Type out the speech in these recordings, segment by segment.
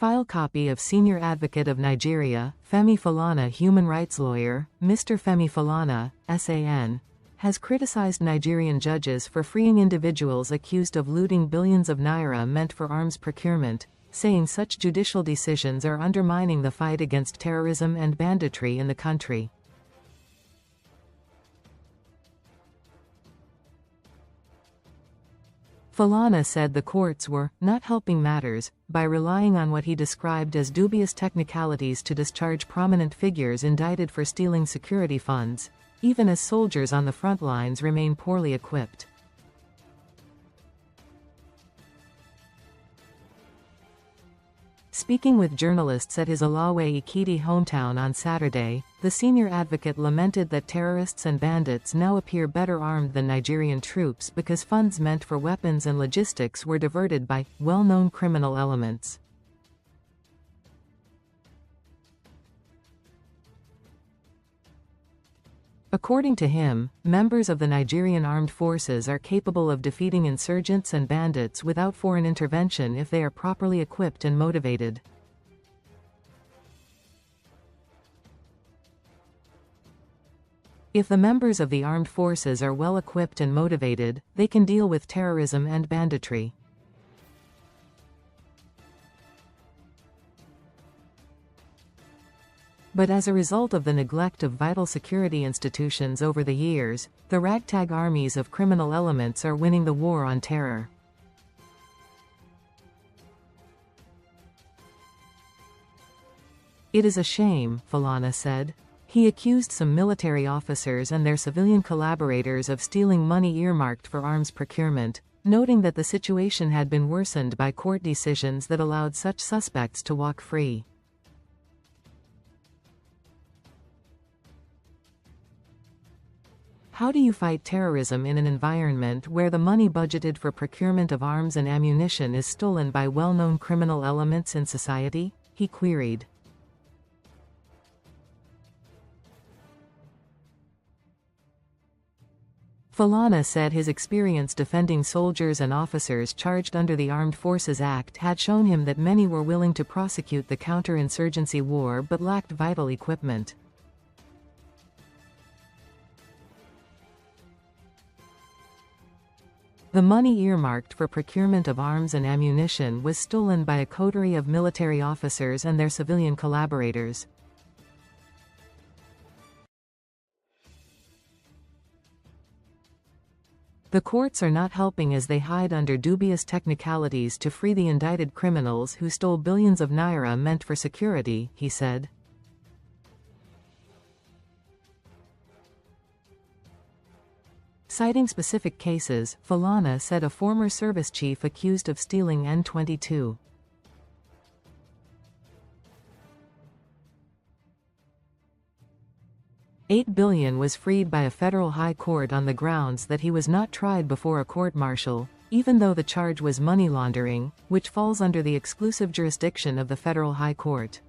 File copy of Senior Advocate of Nigeria, Femi Falana human rights lawyer, Mr. Femi Falana, SAN, has criticized Nigerian judges for freeing individuals accused of looting billions of naira meant for arms procurement, saying such judicial decisions are undermining the fight against terrorism and banditry in the country. Falana said the courts were not helping matters by relying on what he described as dubious technicalities to discharge prominent figures indicted for stealing security funds, even as soldiers on the front lines remain poorly equipped. Speaking with journalists at his Alawe-Ekiti hometown on Saturday, the senior advocate lamented that terrorists and bandits now appear better armed than Nigerian troops because funds meant for weapons and logistics were diverted by well-known criminal elements. According to him, members of the Nigerian armed forces are capable of defeating insurgents and bandits without foreign intervention if they are properly equipped and motivated. If the members of the armed forces are well equipped and motivated, they can deal with terrorism and banditry. But as a result of the neglect of vital security institutions over the years, the ragtag armies of criminal elements are winning the war on terror. It is a shame, Falana said. He accused some military officers and their civilian collaborators of stealing money earmarked for arms procurement, noting that the situation had been worsened by court decisions that allowed such suspects to walk free. How do you fight terrorism in an environment where the money budgeted for procurement of arms and ammunition is stolen by well-known criminal elements in society? He queried. Falana said his experience defending soldiers and officers charged under the Armed Forces Act had shown him that many were willing to prosecute the counter-insurgency war but lacked vital equipment. The money earmarked for procurement of arms and ammunition was stolen by a coterie of military officers and their civilian collaborators. The courts are not helping as they hide under dubious technicalities to free the indicted criminals who stole billions of naira meant for security, he said. Citing specific cases, Falana said a former service chief accused of stealing N22. $8 billion was freed by a federal high court on the grounds that he was not tried before a court-martial, even though the charge was money laundering, which falls under the exclusive jurisdiction of the federal high court.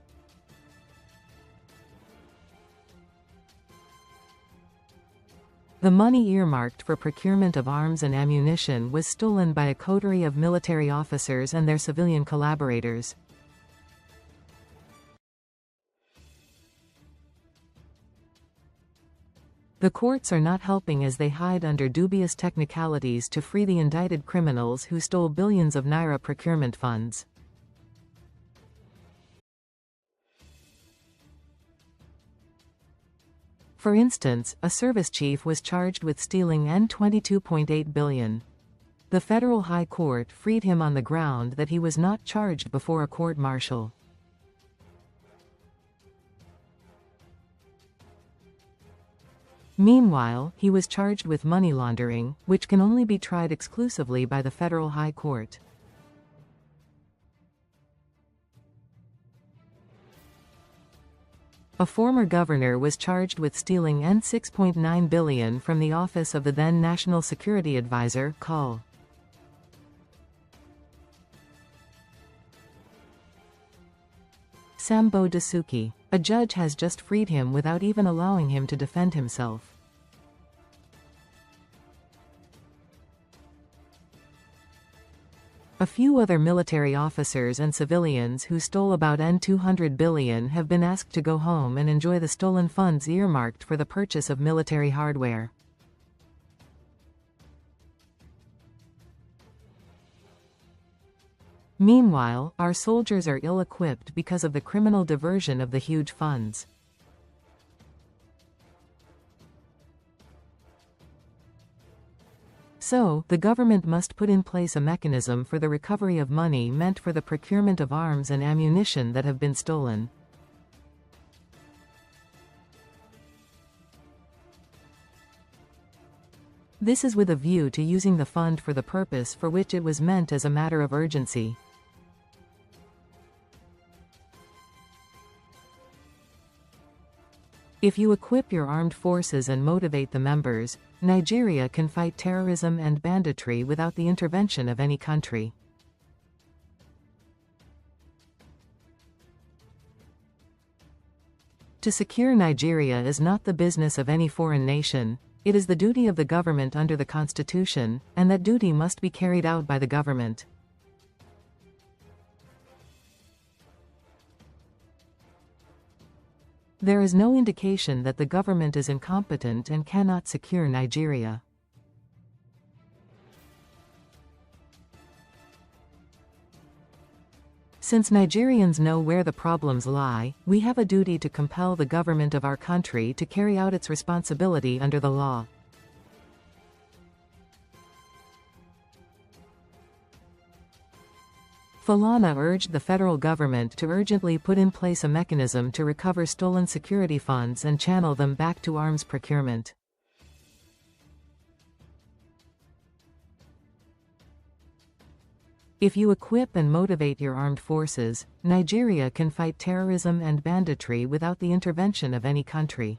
The money earmarked for procurement of arms and ammunition was stolen by a coterie of military officers and their civilian collaborators. The courts are not helping as they hide under dubious technicalities to free the indicted criminals who stole billions of naira procurement funds. For instance, a service chief was charged with stealing N22.8 billion. The federal high court freed him on the ground that he was not charged before a court-martial. Meanwhile, he was charged with money laundering, which can only be tried exclusively by the federal high court. A former governor was charged with stealing N6.9 billion from the office of the then National Security Advisor, Col. Sambo Dasuki. A judge has just freed him without even allowing him to defend himself. A few other military officers and civilians who stole about $200 billion have been asked to go home and enjoy the stolen funds earmarked for the purchase of military hardware. Meanwhile, our soldiers are ill-equipped because of the criminal diversion of the huge funds. So, the government must put in place a mechanism for the recovery of money meant for the procurement of arms and ammunition that have been stolen. This is with a view to using the fund for the purpose for which it was meant as a matter of urgency. If you equip your armed forces and motivate the members, Nigeria can fight terrorism and banditry without the intervention of any country. To secure Nigeria is not the business of any foreign nation, it is the duty of the government under the Constitution, and that duty must be carried out by the government. There is no indication that the government is incompetent and cannot secure Nigeria. Since Nigerians know where the problems lie, we have a duty to compel the government of our country to carry out its responsibility under the law. Falana urged the federal government to urgently put in place a mechanism to recover stolen security funds and channel them back to arms procurement. If you equip and motivate your armed forces, Nigeria can fight terrorism and banditry without the intervention of any country.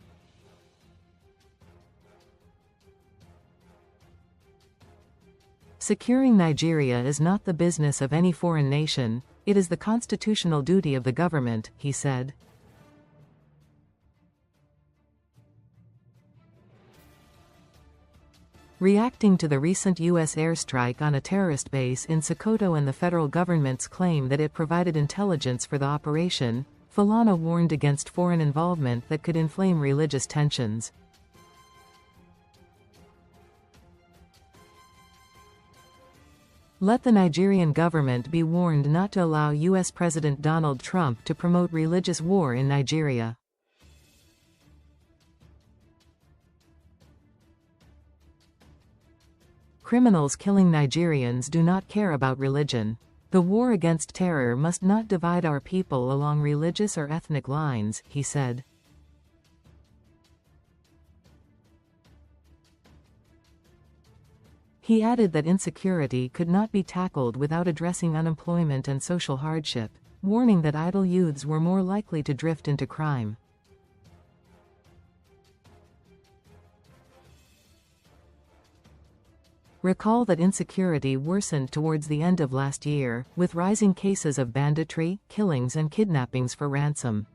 Securing Nigeria is not the business of any foreign nation, it is the constitutional duty of the government, he said. Reacting to the recent U.S. airstrike on a terrorist base in Sokoto and the federal government's claim that it provided intelligence for the operation, Falana warned against foreign involvement that could inflame religious tensions. Let the Nigerian government be warned not to allow U.S. President Donald Trump to promote religious war in Nigeria. Criminals killing Nigerians do not care about religion. The war against terror must not divide our people along religious or ethnic lines, he said. He added that insecurity could not be tackled without addressing unemployment and social hardship, warning that idle youths were more likely to drift into crime. Recall that insecurity worsened towards the end of last year, with rising cases of banditry, killings and kidnappings for ransom.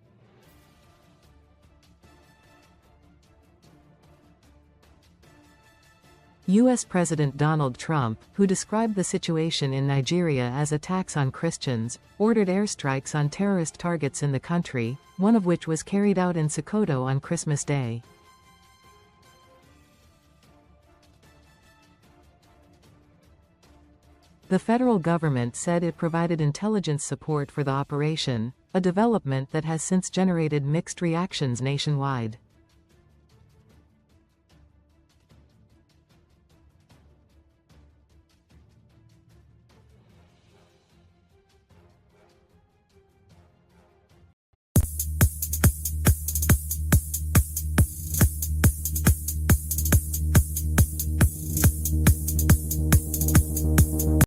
U.S. President Donald Trump, who described the situation in Nigeria as attacks on Christians, ordered airstrikes on terrorist targets in the country, one of which was carried out in Sokoto on Christmas Day. The federal government said it provided intelligence support for the operation, a development that has since generated mixed reactions nationwide.